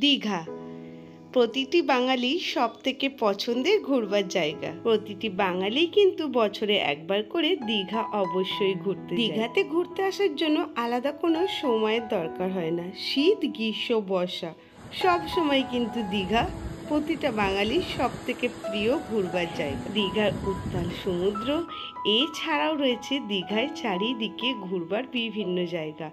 দীঘা প্রতিটি বাঙালির সবথেকে পছন্দের ঘুরবার জায়গা। প্রতিটি বাঙালি কিন্তু বছরে একবার করে দীঘা অবশ্যই ঘুরতে যায়। দীঘাতে ঘুরতে আসার জন্য আলাদা কোনো সময়ের দরকার হয় না। শীত, গ্রীষ্ম, বর্ষা সব সময় কিন্তু দীঘা প্রতিটা বাঙালির সবথেকে প্রিয় ঘুরবার জায়গা। দীঘার উত্তাল সমুদ্র এছাড়াও রয়েছে দীঘায় চারিদিকে ঘুরবার বিভিন্ন জায়গা।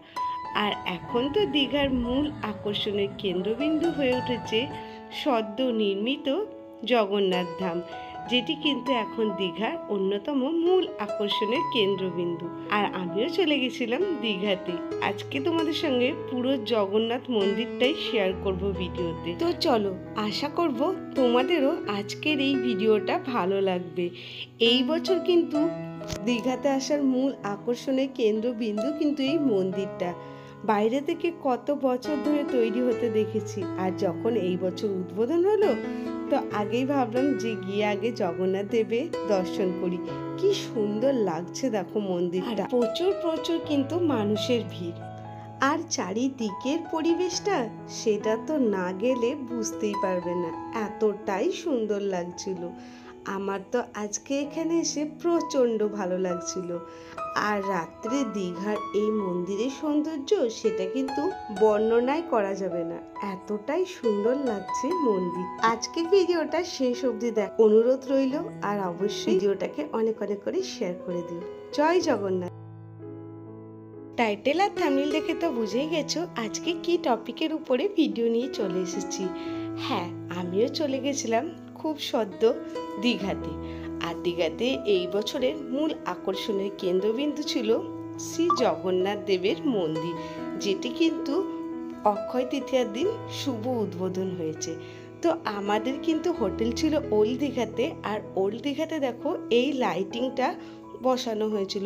আর এখন তো দীঘার মূল আকর্ষণের কেন্দ্রবিন্দু হয়ে উঠেছে সদ্য নির্মিত জগন্নাথ ধাম, যেটি কিন্তু এখন দীঘার অন্যতম মূল আকর্ষণের কেন্দ্রবিন্দু। আর আমিও চলে গেছিলাম দীঘাতে। আজকে তোমাদের সঙ্গে পুরো জগন্নাথ মন্দিরটাই শেয়ার করব ভিডিওতে। তো চলো, আশা করব তোমাদেরও আজকের এই ভিডিওটা ভালো লাগবে। এই বছর কিন্তু দীঘাতে আসার মূল আকর্ষণের কেন্দ্রবিন্দু কিন্তু এই মন্দিরটা। বাইরে থেকে কত বছর ধরে তৈরি হতে দেখেছি, আর যখন এই বছর উদ্বোধন হলো তো আগেই ভাবলাম যে গিয়ে আগে জগন্নাথ দেবের দর্শন করি। কি সুন্দর লাগছে দেখো মন্দিরটা। প্রচুর কিন্তু মানুষের ভিড়, আর চারিদিকের পরিবেশটা সেটা তো না গেলে বুঝতেই পারবে না, এতটাই সুন্দর লাগছিল। আমার তো আজকে এখানে এসে প্রচণ্ড ভালো লাগছিল। আর রাত্রে দীঘার এই মন্দিরের সৌন্দর্য সেটা কিন্তু বর্ণনাই করা যাবে না, এতটাই সুন্দর লাগছে মন্দির। আজকের ভিডিওটা শেষ অবধি দেখ অনুরোধ রইল, আর অবশ্যই ভিডিওটাকে অনেক করে শেয়ার করে দিও। জয় জগন্নাথ। টাইটেল আর থাম্বনেল দেখে তো বুঝেই গেছো আজকে কি টপিকের উপরে ভিডিও নিয়ে চলে এসেছি। হ্যাঁ, আমিও চলে গেছিলাম খুব সদ্য দীঘাতে। আর দীঘাতে এই বছরের মূল আকর্ষণের কেন্দ্রবিন্দু ছিল শ্রী জগন্নাথ দেবের মন্দির, যেটি কিন্তু অক্ষয় তৃতীয়ার দিন শুভ উদ্বোধন হয়েছে। তো আমাদের কিন্তু হোটেল ছিল ওল্ড দীঘাতে, আর ওল্ড দীঘাতে দেখো এই লাইটিংটা বসানো হয়েছিল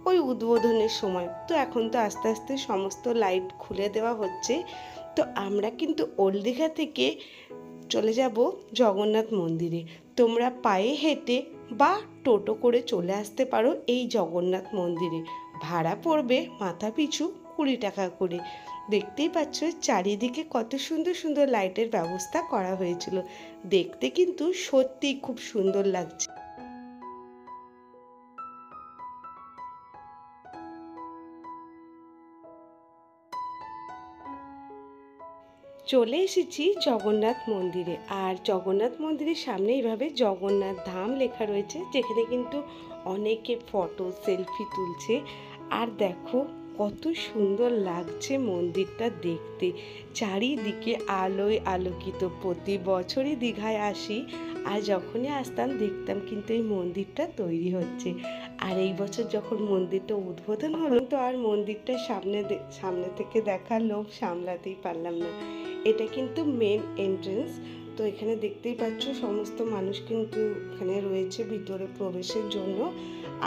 ওই উদ্বোধনের সময়। তো এখন তো আস্তে আস্তে সমস্ত লাইট খুলে দেওয়া হচ্ছে। তো আমরা কিন্তু ওল্ড দীঘা থেকে চলে যাব জগন্নাথ মন্দিরে। তোমরা পায়ে হেঁটে বা টোটো করে চলে আসতে পারো এই জগন্নাথ মন্দিরে। ভাড়া পড়বে মাথা পিছু 20 টাকা করে। দেখতেই পাচ্ছ চারিদিকে কত সুন্দর লাইটের ব্যবস্থা করা হয়েছিল। দেখতে কিন্তু সত্যিই খুব সুন্দর লাগছে। চলে এসেছি জগন্নাথ মন্দিরে, আর জগন্নাথ মন্দিরের সামনে এইভাবে জগন্নাথ ধাম লেখা রয়েছে, যেখানে কিন্তু অনেকে ফটো সেলফি তুলছে। আর দেখো কত সুন্দর লাগছে মন্দিরটা দেখতে, চারিদিকে আলোয় আলোকিত। প্রতি বছরই দীঘায় আসি, আর যখনই আসতাম দেখতাম কিন্তু এই মন্দিরটা তৈরি হচ্ছে। আর এই বছর যখন মন্দিরটা উদ্বোধন হলো তো আর মন্দিরটা সামনে থেকে দেখার লোভ সামলাতেই পারলাম না। এটা কিন্তু মেন এন্ট্রেন্স। তো এখানে দেখতেই পাচ্ছ সমস্ত মানুষ কিন্তু এখানে রয়েছে ভিতরে প্রবেশের জন্য।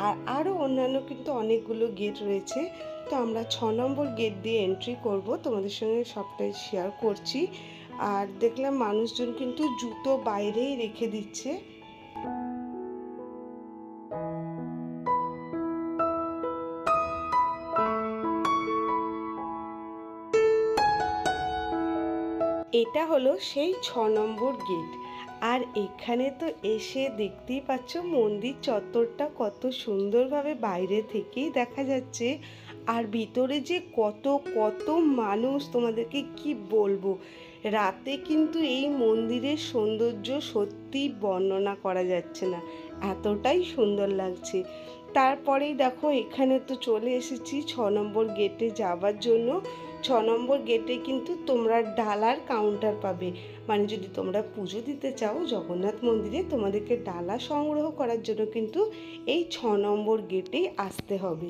আর আরও অন্যান্য কিন্তু অনেকগুলো গেট রয়েছে। তো আমরা 6 নম্বর গেট দিয়ে এন্ট্রি করব, তোমাদের সঙ্গে সবটাই শেয়ার করছি। আর দেখলাম মানুষজন কিন্তু জুতো বাইরেই রেখে দিচ্ছে। এটা হলো সেই 6 নম্বর গেট। আর এখানে তো এসে দেখতেই পাচ্ছ মন্দির চত্বরটা কত সুন্দরভাবে বাইরে থেকেই দেখা যাচ্ছে। আর ভিতরে যে কত মানুষ তোমাদেরকে কি বলবো। রাতে কিন্তু এই মন্দিরের সৌন্দর্য সত্যি বর্ণনা করা যাচ্ছে না, এতটাই সুন্দর লাগছে। তারপরেই দেখো এখানে তো চলে এসেছি 6 নম্বর গেটে যাওয়ার জন্য। 6 নম্বর গেটে কিন্তু তোমরা ডালার কাউন্টার পাবে, মানে যদি তোমরা পুজো দিতে চাও জগন্নাথ মন্দিরে তোমাদেরকে ডালা সংগ্রহ করার জন্য কিন্তু এই 6 নম্বর গেটেই আসতে হবে।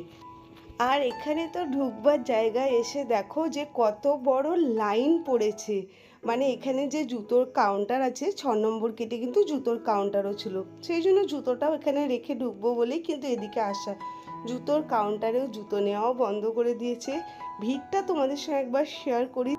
আর এখানে তো ঢুকবার জায়গায় এসে দেখো যে কত বড় লাইন পড়েছে। মানে এখানে যে জুতোর কাউন্টার আছে 6 নম্বর গেটে কিন্তু জুতোর কাউন্টারও ছিল, সেই জন্য জুতোটাও এখানে রেখে ঢুকবো বলেই কিন্তু এদিকে আসা। জুতোর কাউন্টারেও জুতো নেওয়াও বন্ধ করে দিয়েছে। ভিড়টা তোমাদের সঙ্গে একবার শেয়ার করি।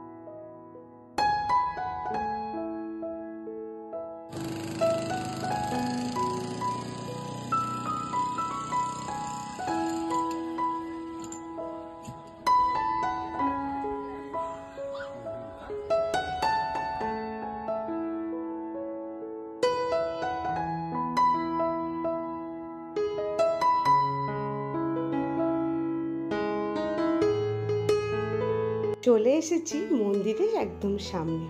চলে এসেছি মন্দিরের একদম সামনে।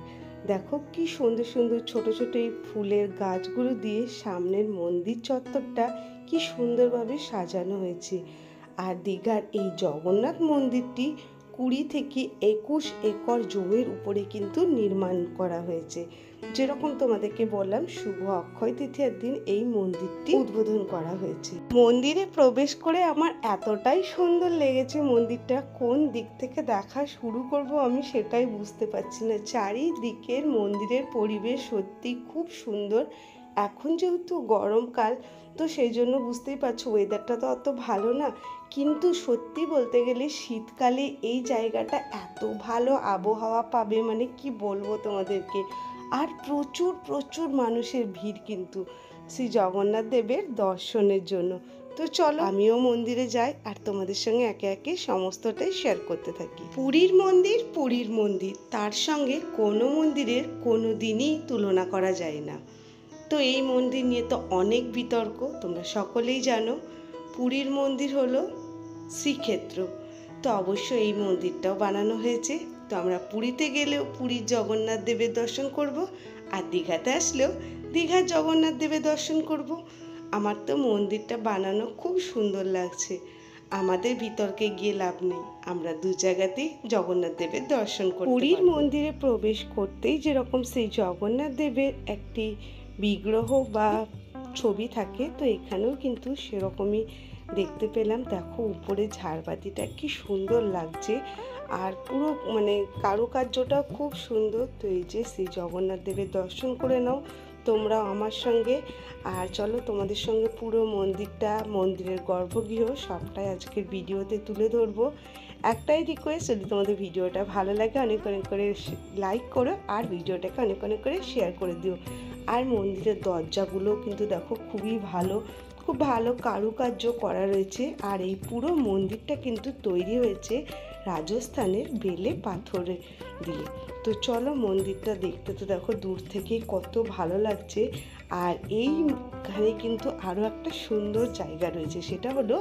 দেখো কি সুন্দর সুন্দর ছোট ছোট এই ফুলের গাছগুলো দিয়ে সামনের মন্দির চত্বরটা কি সুন্দরভাবে সাজানো হয়েছে। আর দীঘার এই জগন্নাথ মন্দিরটি 20 থেকে 21 একর জমির উপরে কিন্তু নির্মাণ করা হয়েছে। যেরকম তোমাদেরকে বললাম, শুভ অক্ষয় তৃতীয়ার দিন এই মন্দিরটি উদ্বোধন করা হয়েছে। মন্দিরে প্রবেশ করে আমার এতটাই সুন্দর লেগেছে মন্দিরটা, কোন দিক থেকে দেখা শুরু করব আমি সেটাই বুঝতে পারছি না। চারিদিকের মন্দিরের পরিবেশ সত্যি খুব সুন্দর। এখন যেহেতু গরমকাল, তো সেই জন্য বুঝতেই পারছো ওয়েদারটা তো অত ভালো না, কিন্তু সত্যি বলতে গেলে শীতকালে এই জায়গাটা এত ভালো আবহাওয়া পাবে, মানে কি বলবো তোমাদেরকে। আর প্রচুর প্রচুর মানুষের ভিড় কিন্তু শ্রী জগন্নাথ দেবের দর্শনের জন্য। তো চলো আমিও মন্দিরে যাই আর তোমাদের সঙ্গে একে একে সমস্তটাই শেয়ার করতে থাকি। পুরীর মন্দির, তার সঙ্গে কোনো মন্দিরের কোনো দিনই তুলনা করা যায় না। তো এই মন্দির নিয়ে তো অনেক বিতর্ক, তোমরা সকলেই জানো। পুরীর মন্দির হলো শ্রীক্ষেত্র, তো অবশ্যই এই মন্দিরটাও বানানো হয়েছে। তো আমরা পুরীতে গেলেও পুরীর জগন্নাথ দেবের দর্শন করব, আর দীঘাতে আসলেও দীঘার জগন্নাথ দেবের দর্শন করব। আমার তো মন্দিরটা বানানো খুব সুন্দর লাগছে। আমাদের বিতর্কে গিয়ে লাভ নেই, আমরা দু জায়গাতেই জগন্নাথ দেবের দর্শন করি। পুরীর মন্দিরে প্রবেশ করতেই যেরকম সেই জগন্নাথ দেবের একটি বিগ্রহ বা ছবি থাকে, তো এখানেও কিন্তু সেরকমই দেখতে পেলাম। দেখো উপরে ঝাড়বাতিটা কি সুন্দর লাগছে, আর পুরো মানে কারুকার্যটা খুব সুন্দর। তো এই যে শ্রী জগন্নাথ দেবের দর্শন করে নাও তোমরা আমার সঙ্গে। আর চলো তোমাদের সঙ্গে পুরো মন্দিরটা, মন্দিরের গর্ভগৃহ সবটাই আজকের ভিডিওতে তুলে ধরবো। একটাই রিকোয়েস্ট, যদি তোমাদের ভিডিওটা ভালো লাগে অনেক অনেক করে লাইক করো, আর ভিডিওটাকে অনেক অনেক করে শেয়ার করে দিও। আর মন্দিরের দরজাগুলো কিন্তু দেখো খুবই ভালো, খুব ভালো কারুকার্য করা রয়েছে। আর এই পুরো মন্দিরটা কিন্তু তৈরি হয়েছে রাজস্থানের বেলে পাথরে দিয়ে। তো চলো মন্দিরটা দেখতে, তো দেখো দূর থেকেই কত ভালো লাগছে। আর এইখানে কিন্তু আরও একটা সুন্দর জায়গা রয়েছে, সেটা হলো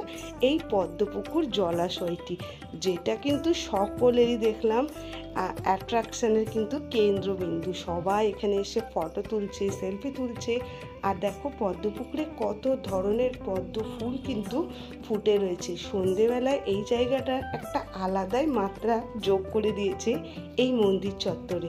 এই পদ্মপুকুর জলাশয়টি, যেটা কিন্তু সকলেরই দেখলাম অ্যাট্রাকশনের কিন্তু কেন্দ্রবিন্দু। সবাই এখানে এসে ফটো তুলছে, সেলফি তুলছে। আর দেখো পদ্মপুকুরে কত ধরনের পদ্ম ফুল কিন্তু ফুটে রয়েছে। সন্ধেবেলায় এই জায়গাটা একটা আলাদাই মাত্রা যোগ করে দিয়েছে এই মন্দির চত্বরে।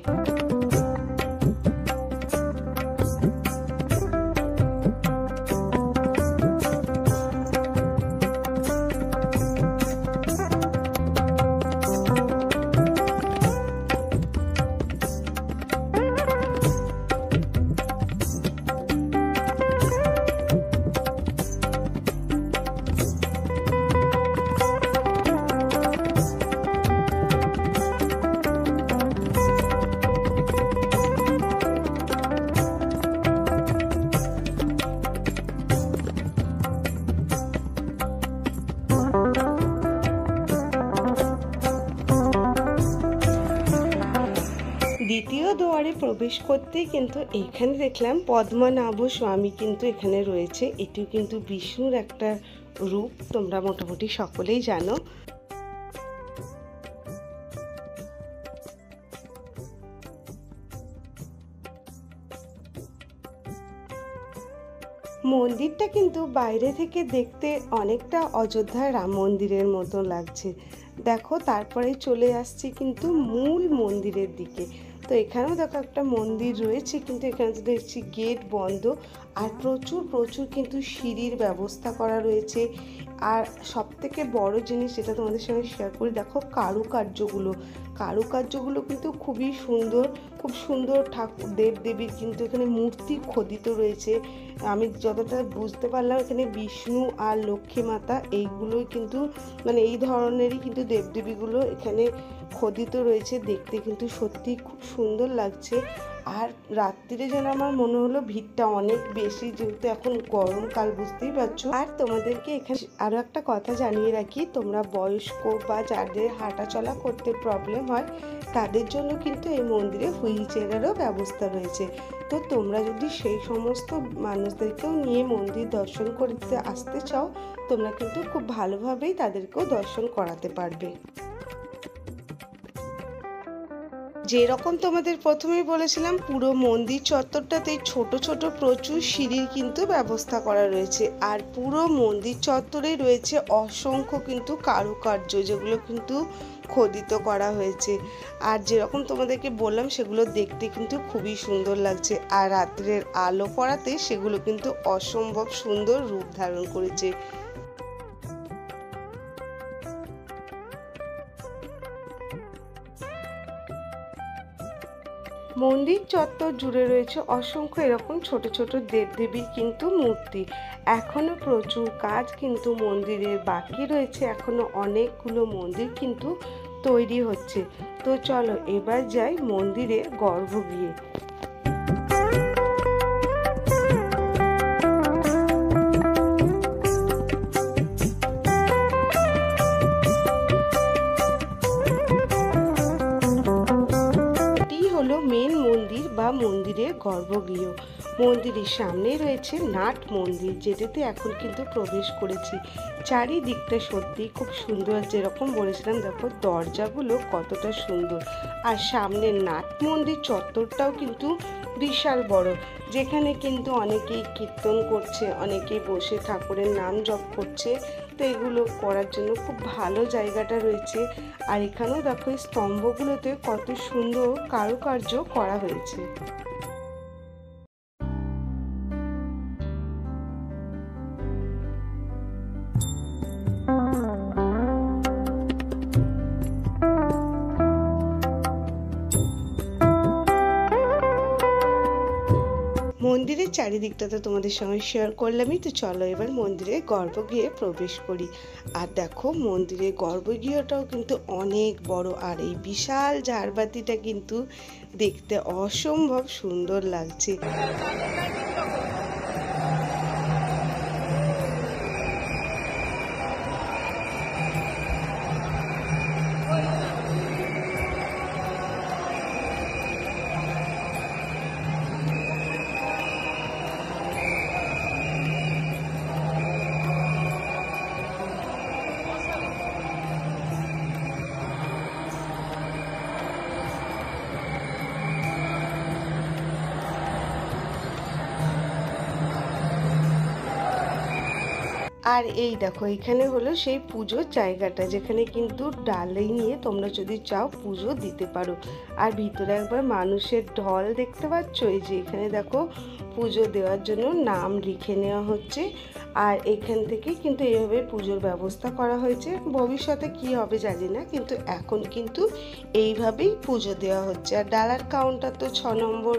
দ্বিতীয় দুয়ারে প্রবেশ করতেই কিন্তু এখানে দেখলাম পদ্মনাভ স্বামী কিন্তু এখানে রয়েছে। এটিও কিন্তু বিষ্ণুর একটা রূপ, তোমরা মোটামুটি সকলেই জানো। মন্দিরটা কিন্তু বাইরে থেকে দেখতে অনেকটা অযোধ্যার রাম মন্দিরের মতো লাগছে। দেখো তারপরে চলে আসছি কিন্তু মূল মন্দিরের দিকে। তো এখানেও দেখো একটা মন্দির রয়েছে, কিন্তু এখানে তো দেখছি গেট বন্ধ। আর প্রচুর প্রচুর কিন্তু সিঁড়ির ব্যবস্থা করা রয়েছে। আর সব থেকে বড় জিনিস যেটা তোমাদের সঙ্গে শেয়ার করি, দেখো কারুকার্যগুলো কিন্তু খুবই সুন্দর, খুব সুন্দর ঠাকুর দেবদেবীর কিন্তু এখানে মূর্তি খোদিত রয়েছে। আমি যতটা বুঝতে পারলাম এখানে বিষ্ণু আর লক্ষ্মী মাতা এইগুলোই কিন্তু মানে এই ধরনেরই কিন্তু দেবদেবীগুলো এখানে খোদিত রয়েছে। দেখতে কিন্তু সত্যি খুব সুন্দর লাগছে। আর রাত্রিরে যেন আমার মনে হলো ভিড়টা অনেক বেশি, যেহেতু এখন গরমকাল বুঝতেই পারছো। আর তোমাদেরকে এখানে আরও একটা কথা জানিয়ে রাখি, তোমরা বয়স্ক বা যাদের হাঁটা চলা করতে প্রবলেম হয় তাদের জন্য কিন্তু এই মন্দিরে হুইল চেয়ারেরও ব্যবস্থা রয়েছে। তো তোমরা যদি সেই সমস্ত মানুষদেরকেও নিয়ে মন্দির দর্শন করতে আসতে চাও, তোমরা কিন্তু খুব ভালোভাবেই তাদেরকেও দর্শন করাতে পারবে। যেরকম তোমাদের প্রথমেই বলেছিলাম, পুরো মন্দির চত্বরটাতে ছোট ছোট প্রচুর সিঁড়ির কিন্তু ব্যবস্থা করা রয়েছে। আর পুরো মন্দির চত্বরে রয়েছে অসংখ্য কিন্তু কারুকার্য, যেগুলো কিন্তু খোদিত করা হয়েছে। আর যেরকম তোমাদেরকে বললাম, সেগুলো দেখতে কিন্তু খুবই সুন্দর লাগছে। আর রাত্রের আলো পড়াতে সেগুলো কিন্তু অসম্ভব সুন্দর রূপ ধারণ করেছে। মন্দির চত্বর জুড়ে রয়েছে অসংখ্য এরকম ছোট ছোট দেবদেবীর কিন্তু মূর্তি। এখনো প্রচুর কাজ কিন্তু মন্দিরের বাকি রয়েছে, এখনো অনেকগুলো মন্দির কিন্তু তৈরি হচ্ছে। তো চলো এবার যাই মন্দিরের গর্ভগৃহে। মেন মন্দির বা মন্দিরের গর্ভগৃহ। মন্দিরের সামনে রয়েছে নাট মন্দির, যেটাতে এখন কিন্তু প্রবেশ করেছি। চারিদিকটা সত্যি খুব সুন্দর, যেরকম বলেছিলাম দেখো দরজাগুলো কতটা সুন্দর। আর সামনে নাট মন্দির চত্বরটাও কিন্তু বিশাল বড়, যেখানে কিন্তু অনেকেই কীর্তন করছে, অনেকেই বসে ঠাকুরের নাম জপ করছে। তো এগুলো করার জন্য খুব ভালো জায়গাটা রয়েছে। আর এখানেও দেখো এই স্তম্ভগুলোতে কত সুন্দর কারুকার্য করা হয়েছে। মন্দিরের চারিদিকটা তো তোমাদের সঙ্গে শেয়ার করলামই। তো চলো এবার মন্দিরের গর্ভগৃহে প্রবেশ করি। আর দেখো মন্দিরের গর্ভগৃহটাও কিন্তু অনেক বড়। আর এই বিশাল ঝাড়বাতিটা কিন্তু দেখতে অসম্ভব সুন্দর লাগছে। আর এই দেখো এখানে হলো সেই পুজোর জায়গাটা, যেখানে কিন্তু ডালাই নিয়ে তোমরা যদি চাও পুজো দিতে পারো। আর ভিতরে একবার মানুষের ঢল দেখতে পাচ্ছ, এই যে এখানে দেখো পুজো দেওয়ার জন্য নাম লিখে নেওয়া হচ্ছে। আর এখান থেকে কিন্তু এইভাবে পুজোর ব্যবস্থা করা হয়েছে। ভবিষ্যতে কি হবে জানি না, কিন্তু এখন কিন্তু এইভাবেই পুজো দেওয়া হচ্ছে। আর ডালার কাউন্টার তো 6 নম্বর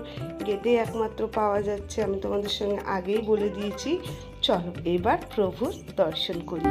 গেটে একমাত্র পাওয়া যাচ্ছে, আমি তোমাদের সঙ্গে আগেই বলে দিয়েছি। চলো এবার প্রভুর দর্শন করি।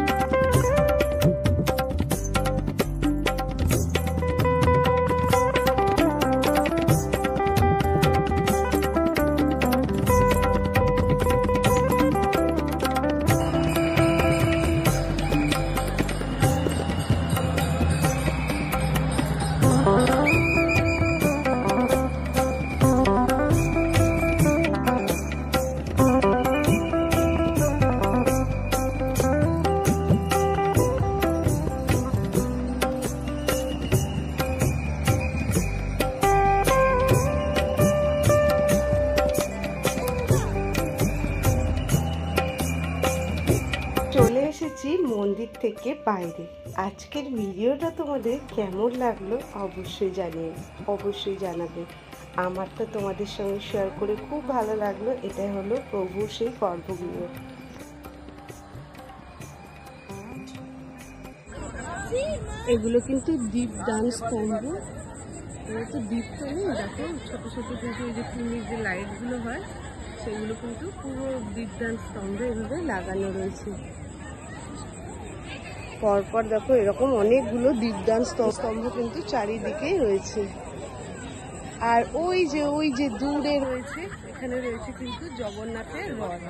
চলে এসেছি মন্দির থেকে বাইরে। আজকের ভিডিওটা তোমাদের কেমন লাগলো অবশ্যই জানাবে। আমার তো তোমাদের সঙ্গে শেয়ার করে খুব ভালো লাগলো। এটাই হলো প্রভুর সেই গর্ভগৃহ। এগুলো কিন্তু দীপদান স্তম্ভ। এগুলো তো দীপ তো নেই, দেখো ছোট ছোট কিন্তু এই যে টুনির যে লাইটগুলো হয়, সেগুলো কিন্তু পুরো দীপদান স্তম্ভে এভাবে লাগানো রয়েছে। পরপর দেখো এরকম অনেকগুলো দীপদান স্তম্ভ কিন্তু চারিদিকেই রয়েছে। আর ওই যে দূরে রয়েছে, এখানে রয়েছে কিন্তু জগন্নাথের রথ,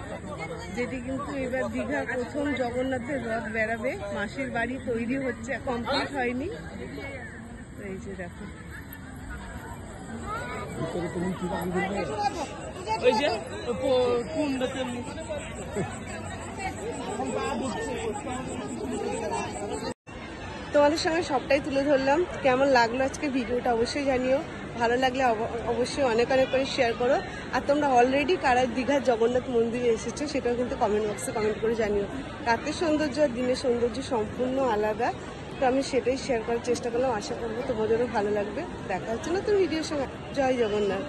যেটি কিন্তু এবার দীঘার প্রথম জগন্নাথের রথ বেরাবে। মাসির বাড়ি তৈরি হচ্ছে, কমপ্লিট হয়নি। এই যে দেখো তোমাদের সঙ্গে সবটাই তুলে ধরলাম। কেমন লাগলো আজকে ভিডিওটা অবশ্যই জানিও। ভালো লাগলে অবশ্যই অনেক অনেক করে শেয়ার করো। আর তোমরা অলরেডি কারা দীঘার জগন্নাথ মন্দিরে এসেছো সেটাও কিন্তু কমেন্ট বক্সে কমেন্ট করে জানিও। রাতের সৌন্দর্য আর দিনের সৌন্দর্য সম্পূর্ণ আলাদা, তো আমি সেটাই শেয়ার করার চেষ্টা করলাম। আশা করবো তোমাদেরও ভালো লাগবে। দেখা হচ্ছে নতুন ভিডিওর সঙ্গে। জয় জগন্নাথ।